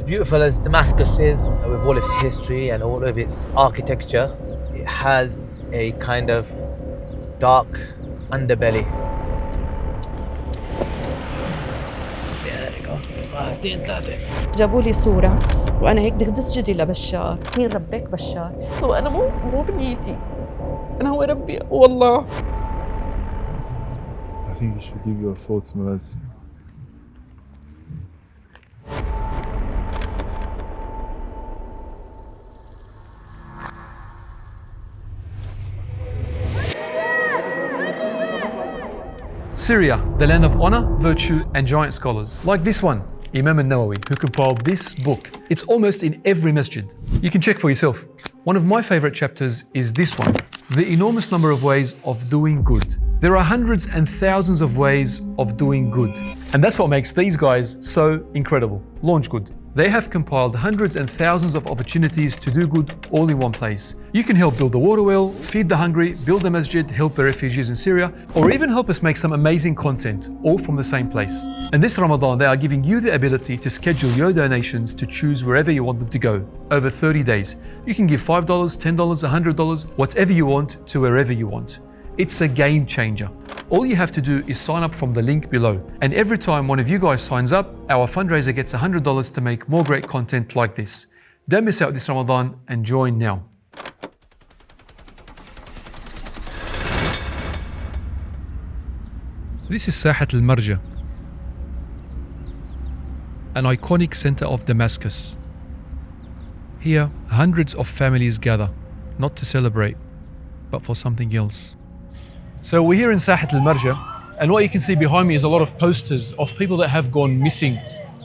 As beautiful as Damascus is, with all its history and all of its architecture, it has a kind of dark underbelly. There you go. واحدين ثلاثة. جابوا لي صورة وأنا هيك بدي أسجد لبشار. مين ربك بشار؟ هو أنا مو بنيتي. أنا هو ربي والله. I think you should give your thoughts, Malaz. Syria, the land of honor, virtue, and giant scholars, like this one, Imam al-Nawawi, who compiled this book. It's almost in every masjid. You can check for yourself. One of my favorite chapters is this one, the enormous number of ways of doing good. There are hundreds and thousands of ways of doing good. And that's what makes these guys so incredible. Launch Good. They have compiled hundreds and thousands of opportunities to do good all in one place. You can help build a water well, feed the hungry, build a masjid, help the refugees in Syria, or even help us make some amazing content, all from the same place. And this Ramadan, they are giving you the ability to schedule your donations to choose wherever you want them to go, over 30 days. You can give $5, $10, $100, whatever you want to wherever you want. It's a game changer. All you have to do is sign up from the link below. And every time one of you guys signs up, our fundraiser gets $100 to make more great content like this. Don't miss out this Ramadan and join now. This is Saahat al-𝐼, an iconic center of Damascus. Here, hundreds of families gather, not to celebrate, but for something else. So we're here in Saahat al-𝐼, and what you can see behind me is a lot of posters of people that have gone missing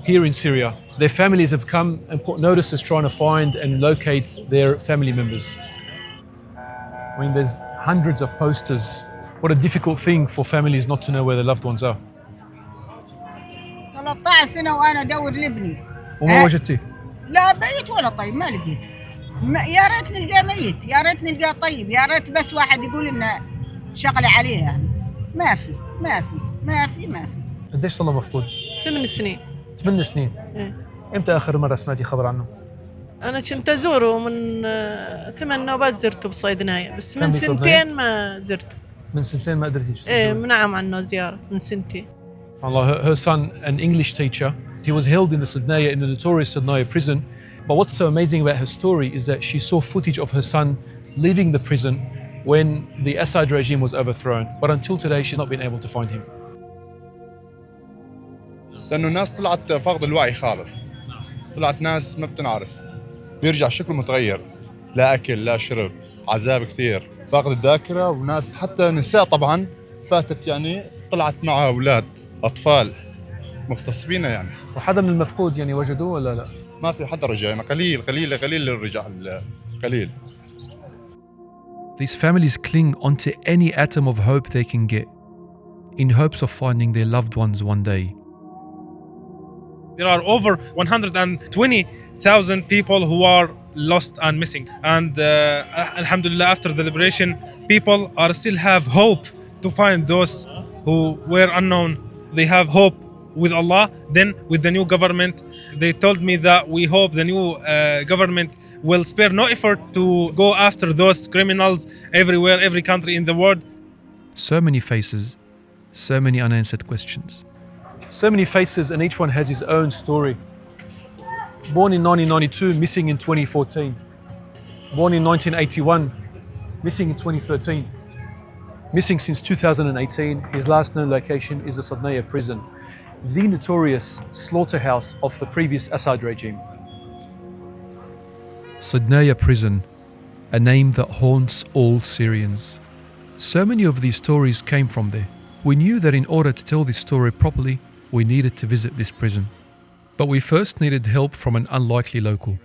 here in Syria. Their families have come and put notices trying to find and locate their family members. I mean, there's hundreds of posters. What a difficult thing for families not to know where their loved ones are. 13 سنة وأنا أدور لابني. وما وجدتيه؟ لا ميت ولا طيب ما لقيت. يا ريت نلقاه ميت، يا ريت نلقاه طيب، يا ريت بس واحد يقول إنه شغلة عليه يعني. ما في. قديش صار له مفقود؟ 8 سنين. 8 سنين. إيه. امتى آخر مرة سمعتي خبر عنه؟ أنا كنت أزوره من 8 نوبات زرته بصيدناية، بس من كان بصيدناية؟ سنتين ما زرته. من سنتين ما قدرتي تشوفيه؟ إيه منعم عنه زيارة من سنتين. Allah, her son, an English teacher, he was held in the Sednaya, in the notorious Sednaya prison. But what's so amazing about her story is that she saw footage of her son leaving the prison when the Assad regime was overthrown. But until today, she's not been able to find him. لأنه الناس طلعت فاقد الوعي خالص. طلعت ناس ما بتنعرف. بيرجع شكله متغير. لا أكل، لا شرب، عذاب كثير. فاقد الذاكرة وناس حتى نساء طبعا فاتت يعني طلعت معها أولاد. أطفال مغتصبين يعني. وحدا من المفقود يعني وجدوه ولا لا؟ ما في حدا رجع يعني قليل اللي رجع قليل. These families cling onto any atom of hope they can get, in hopes of finding their loved ones one day. There are over 120,000 people who are lost and missing. And Alhamdulillah, after the liberation, people are still have hope to find those who were unknown. They have hope with Allah. Then with the new government, they told me that we hope the new government will spare no effort to go after those criminals everywhere, every country in the world. So many faces, so many unanswered questions. So many faces, and each one has his own story. Born in 1992, missing in 2014. Born in 1981, missing in 2013. Missing since 2018, his last known location is the Sednaya prison, the notorious slaughterhouse of the previous Assad regime. Sednaya prison, a name that haunts all Syrians. So many of these stories came from there. We knew that in order to tell this story properly, we needed to visit this prison. But we first needed help from an unlikely local,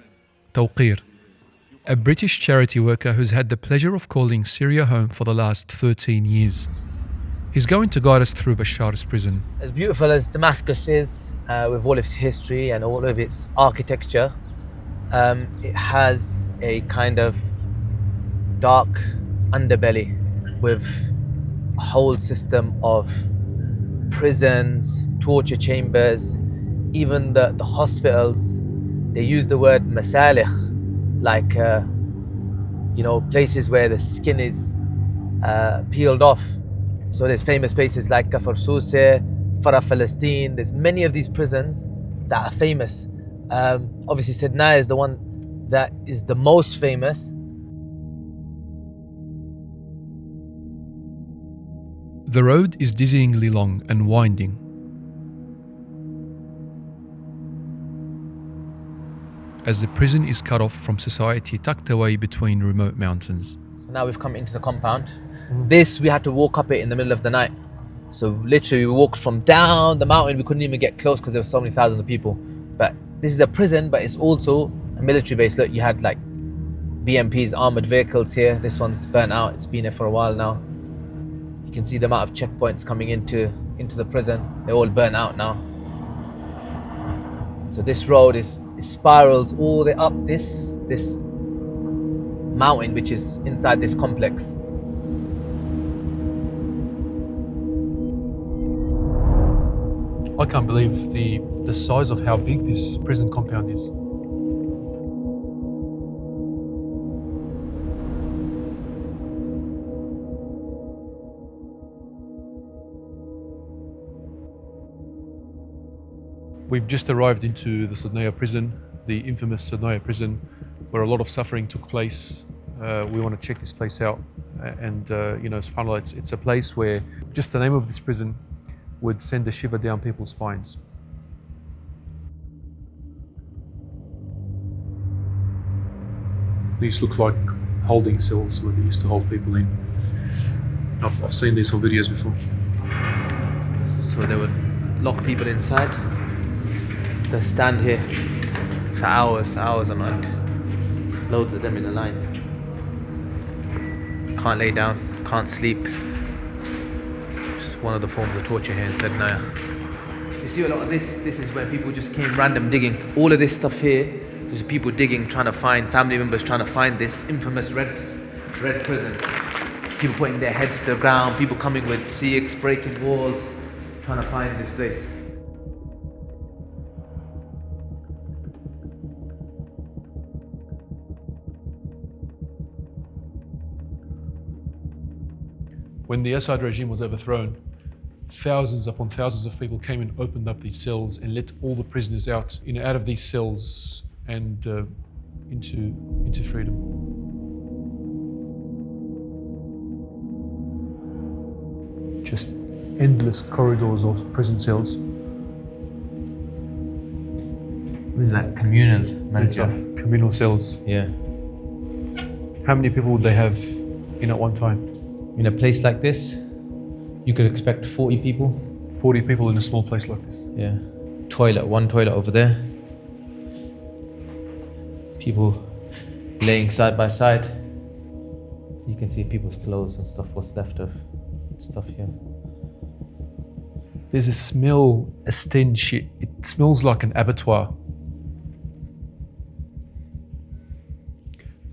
𝐤𝐸𝐻, a British charity worker who's had the pleasure of calling Syria home for the last 13 years. He's going to guide us through Bashar's prison. As beautiful as Damascus is, with all its history and all of its architecture, it has a kind of dark underbelly with a whole system of prisons, torture chambers, even the hospitals they use the word masalikh, like places where the skin is peeled off. So there's famous places like Kafr Souseh, Farah Palestine. There's many of these prisons that are famous. Obviously Sednaya is the one that is the most famous. The road is dizzyingly long and winding. As the prison is cut off from society, tucked away between remote mountains. So now we've come into the compound. This, we had to walk up it in the middle of the night. So literally we walked from down the mountain. We couldn't even get close because there were so many thousands of people. But this is a prison, but it's also a military base. Look, you had like BMPs, armored vehicles here. This one's burnt out. It's been here for a while now. You can see the amount of checkpoints coming into the prison. They're all burnt out now. So this road is spirals all the way up this mountain, which is inside this complex. I can't believe the size of how big this prison compound is. We've just arrived into the Sednaya prison, the infamous Sednaya prison, where a lot of suffering took place. We want to check this place out, and subhanAllah, it's a place where just the name of this prison would send a shiver down people's spines. These look like holding cells where they used to hold people in. I've seen these on videos before. So they would lock people inside. They stand here for hours on end. Loads of them in a line. Can't lay down, can't sleep. Just one of the forms of torture here in Sednaya. You see a lot of this is where people just came random digging. All of this stuff here, there's people digging, trying to find, family members trying to find this infamous red prison. People putting their heads to the ground, people coming with 𝐒𝐜𝐴𝐻, breaking walls, trying to find this place. When the Assad regime was overthrown, thousands upon thousands of people came and opened up these cells and let all the prisoners out of these cells and into freedom. Just endless corridors of prison cells. This is like communal, communal cells. Yeah. How many people would they have in at one time? In a place like this, you could expect 40 people. 40 people in a small place like this. Yeah. One toilet over there. People laying side by side. You can see people's clothes and stuff, what's left of stuff here. There's a smell, a stench. It smells like an abattoir.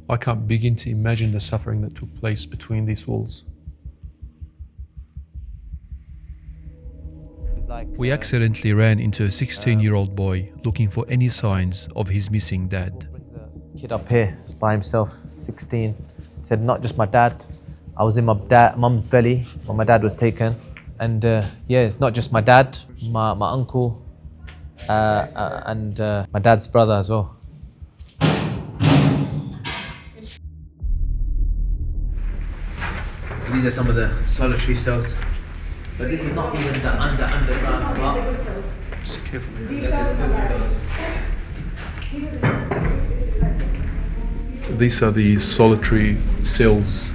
I can't begin to imagine the suffering that took place between these walls. We accidentally ran into a 16-year-old boy looking for any signs of his missing dad. Kid up here by himself, 16. Said, not just my dad. I was in my mum's belly when my dad was taken. And it's not just my dad, my uncle, and my dad's brother as well. So these are some of the solitary cells. But this is not even the underground part. Just carefully. These are the solitary cells.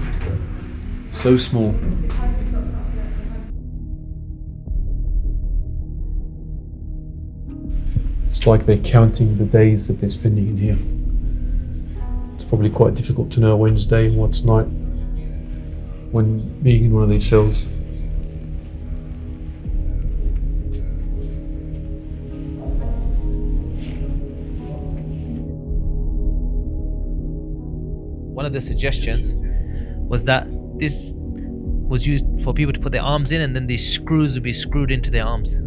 So small. It's like they're counting the days that they're spending in here. It's probably quite difficult to know when's day and what's night when being in one of these cells. One of the suggestions was that this was used for people to put their arms in, and then these screws would be screwed into their arms.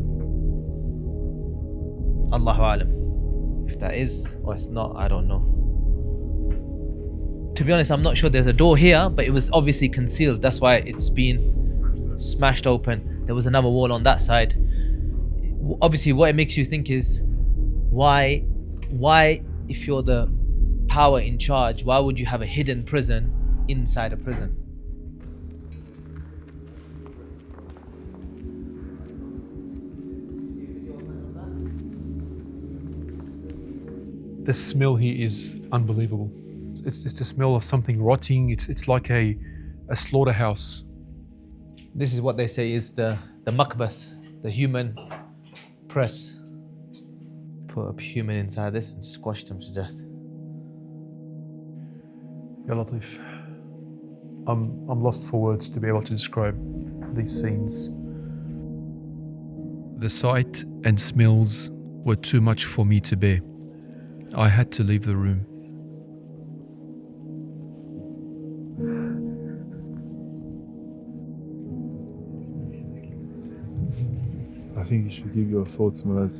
Allahu Alam. If that is or it's not, I don't know. To be honest, I'm not sure. There's a door here, but it was obviously concealed. That's why it's been smashed open. There was another wall on that side. Obviously, what it makes you think is why if you're the power in charge, why would you have a hidden prison inside a prison? The smell here is unbelievable. It's the smell of something rotting. It's like a slaughterhouse. This is what they say is the makbas, the human press. Put a human inside this and squash them to death. Ya Latif, I'm lost for words to be able to describe these scenes. The sight and smells were too much for me to bear. I had to leave the room. I think you should give your thoughts, Malaz.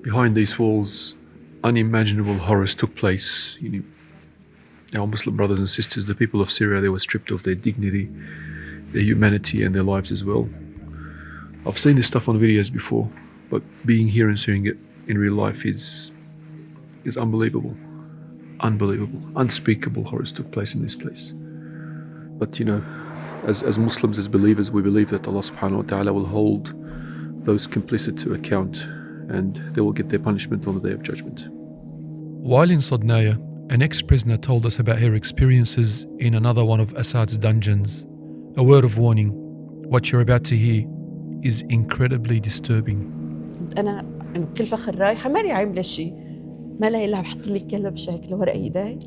Behind these walls, unimaginable horrors took place. Our Muslim brothers and sisters, the people of Syria, they were stripped of their dignity, their humanity and their lives as well. I've seen this stuff on videos before, but being here and seeing it in real life is unbelievable. Unbelievable. Unspeakable horrors took place in this place. But as Muslims, as believers, we believe that Allah subhanahu wa ta'ala will hold those complicit to account and they will get their punishment on the Day of Judgment. While in Sednaya, an ex-prisoner told us about her experiences in another one of Assad's dungeons. A word of warning, what you're about to hear is incredibly disturbing. أنا بكل فخر رايحة ماني عاملة شيء، ما لا إلا بحط لي كلب شكل ورا إيدي.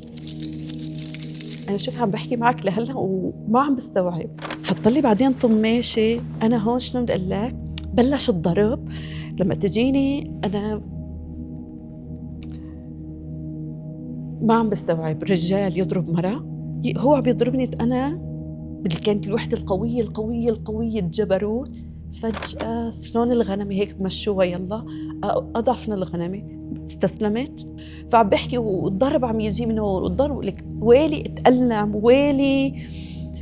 أنا شوف عم بحكي معك لهلا وما عم بستوعب. حط لي بعدين طماشة، أنا هون شنو بدي أقول لك؟ بلش الضرب لما تجيني أنا ما عم بستوعب. رجال يضرب مرة، هو عم يضربني أنا كانت الوحدة القوية الجبروت. فجأة شلون الغنمة هيك بمشوها، يلا أضعفنا الغنمة استسلمت. فعم بحكي والضرب عم يجي من هون والضرب لك ويلي اتألم،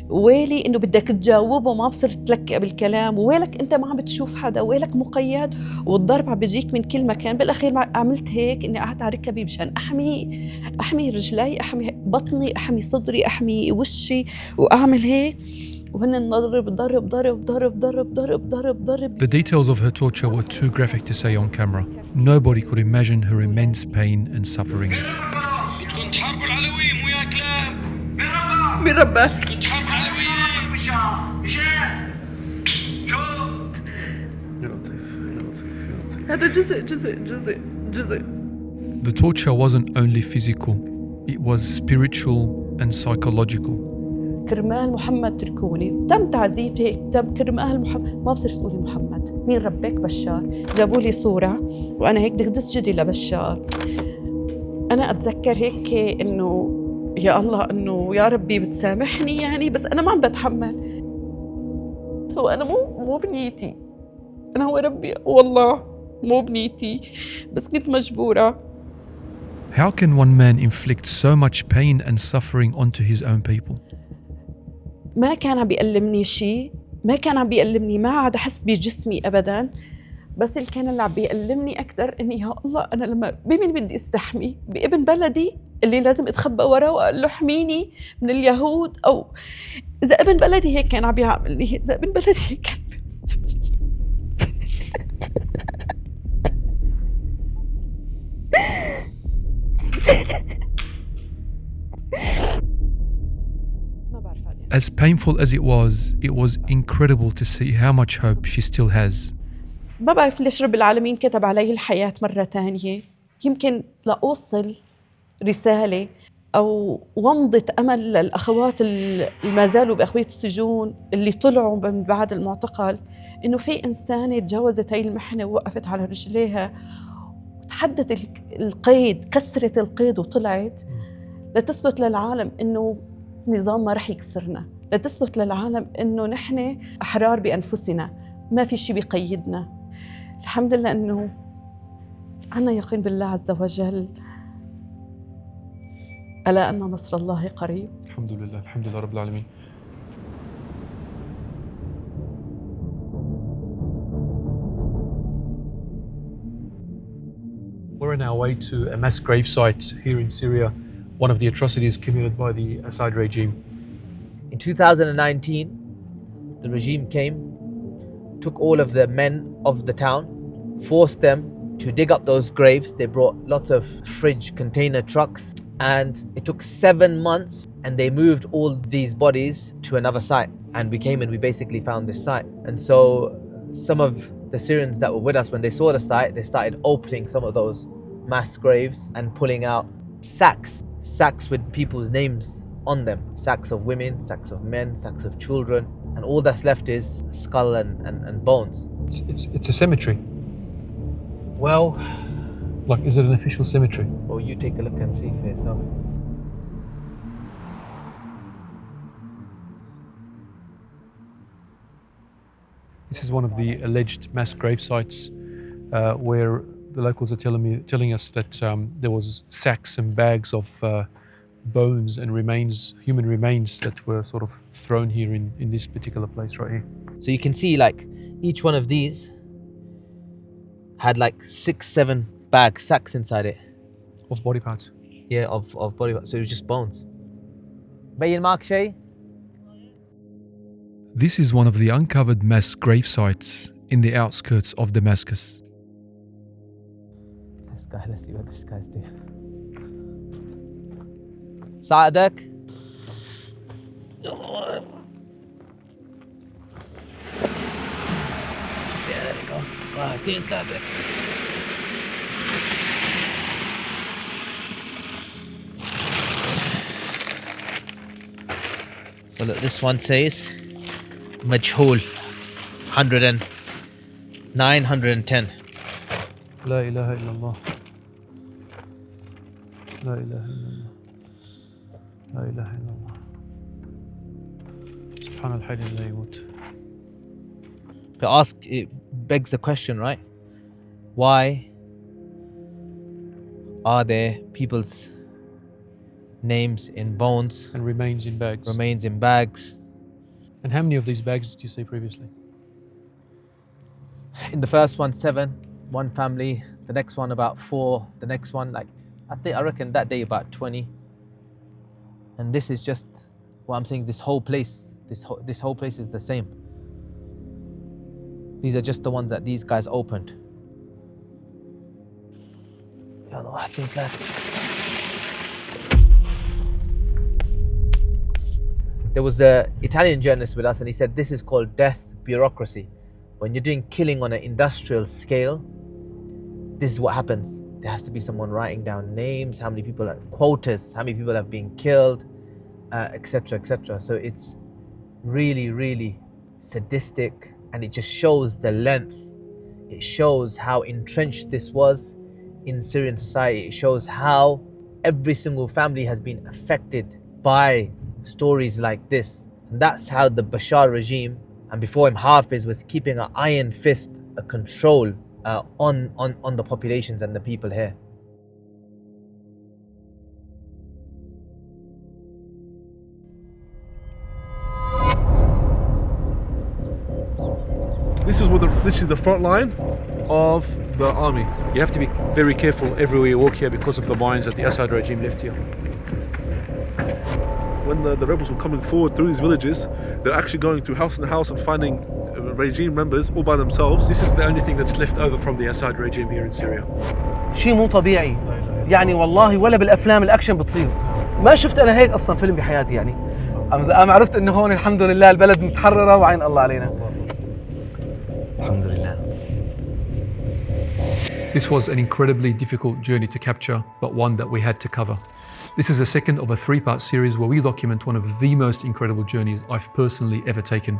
ويلي انه بدك تجاوبه ما بصير تلكق بالكلام، ويلك انت ما عم بتشوف حدا، ويلك مقيد، والضرب عم بيجيك من كل مكان. بالاخير عملت هيك اني قعدت على ركبي مشان احمي رجلي، احمي بطني، احمي صدري، احمي وشي، واعمل هيك وهن ضرب. The details of her torture were too graphic to say on camera. Nobody could imagine her immense pain and suffering. من ربك هذا جزء. The torture wasn't only physical, it was spiritual and psychological. كرمال محمد تركوني، تم تعذيب هيك، تم كرمال محمد. ما بصير تقولي محمد، مين ربك؟ بشار. جابوا لي صورة وأنا هيك بدي أسجد لبشار. أنا أتذكر هيك إنه يا الله، إنه يا ربي بتسامحني يعني، بس أنا ما عم بتحمل. هو أنا مو بنيتي، أنا هو ربي والله مو بنيتي، بس كنت مجبورة. How can one man inflict so much pain and suffering onto his own people? ما كان عم بيألمني شيء، ما كان عم بيألمني، ما عاد أحس بجسمي أبداً. بس اللي كان عم بيألمني أكثر إني يا الله أنا لما بمين بدي استحمي؟ بابن بلدي اللي لازم أتخبى وراه وأقول له احميني من اليهود، أو إذا ابن بلدي هيك كان عم بيعملني، إذا ابن بلدي هيك كان بيعذبني. As painful as it was incredible to see how much hope she still has. ما بعرف ليش رب العالمين كتب علي الحياة مرة تانية، يمكن لأوصل رسالة أو ومضة أمل للأخوات اللي ما زالوا بأخوية السجون اللي طلعوا من بعد المعتقل، إنه في إنسانة تجاوزت هاي المحنة ووقفت على رجليها وتحدت القيد، كسرت القيد وطلعت لتثبت للعالم إنه النظام ما رح يكسرنا، لتثبت للعالم إنه نحن أحرار بأنفسنا، ما في شيء بيقيدنا. الحمد لله إنه عنا يقين بالله عز وجل. ألا أن نصر الله قريب. الحمد لله رب العالمين. We're on our way to a mass grave site here in Syria, one of the atrocities committed by the Assad regime. In 2019, the regime came, took all of the men of the town, forced them to dig up those graves. They brought lots of fridge container trucks, and it took 7 months, and they moved all these bodies to another site. And we came and we basically found this site. And so some of the Syrians that were with us, when they saw the site, they started opening some of those mass graves and pulling out sacks with people's names on them. Sacks of women, sacks of men, sacks of children, and all that's left is skull and bones. It's a cemetery. Well, like, is it an official cemetery? well, you take a look and see for yourself. This is one of the alleged mass grave sites where the locals are telling us that there was sacks and bags of bones and remains, human remains, that were sort of thrown here in this particular place right here. So you can see, like, each one of these had like 6-7 sacks inside it. Of body parts. Yeah, of body parts. So it was just bones. بين معك شيء؟ This is one of the uncovered mass grave sites in the outskirts of Damascus. This guy, let's see what this guy's doing. ساعدك. There we go. 1 2 3. So look, this one says مجهول 910. لا إله إلا الله. لا إله إلا الله. لا إله إلا الله. سبحان الحي لا يموت. But it begs the question, right? Why are there people's names in bones and remains in bags? And how many of these bags did you see previously? In the first one, 7, one family. The next one, about 4. The next one, I reckon that day about 20. And this is just what I'm saying. This whole place, this whole place is the same. These are just the ones that these guys opened. I think that. There was an Italian journalist with us, and he said this is called death bureaucracy. When you're doing killing on an industrial scale, this is what happens. There has to be someone writing down names, how many people, quotas, how many people have been killed, etc., etc. So it's really, really sadistic, and it just shows the length. It shows how entrenched this was in Syrian society. It shows how every single family has been affected by stories like this. And that's how the Bashar regime, and before him Hafiz, was keeping an iron fist, a control on the populations and the people here. This is literally the front line of the army. You have to be very careful everywhere you walk here because of the mines that the Assad regime left here. When the rebels were coming forward through these villages, they're actually going through house and house and finding regime members all by themselves. This is the only thing that's left over from the Assad regime here in Syria. شيء مو طبيعي يعني والله ولا بالافلام الاكشن بتصير. ما شفت انا هيك اصلا فيلم بحياتي يعني. انا عرفت انه هون الحمد لله البلد متحرره وعين الله علينا. الحمد لله. This was an incredibly difficult journey to capture, but one that we had to cover. This is the second of a 3-part series where we document one of the most incredible journeys I've personally ever taken.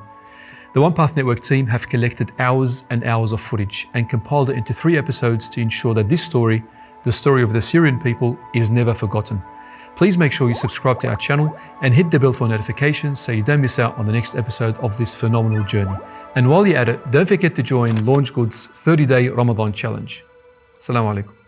The OnePath Network team have collected hours and hours of footage and compiled it into 3 episodes to ensure that this story, the story of the Syrian people, is never forgotten. Please make sure you subscribe to our channel and hit the bell for notifications so you don't miss out on the next episode of this phenomenal journey. And while you're at it, don't forget to join 𝐸𝐴𝐻𝐺𝐿's 30-day Ramadan challenge. Assalamu alaikum.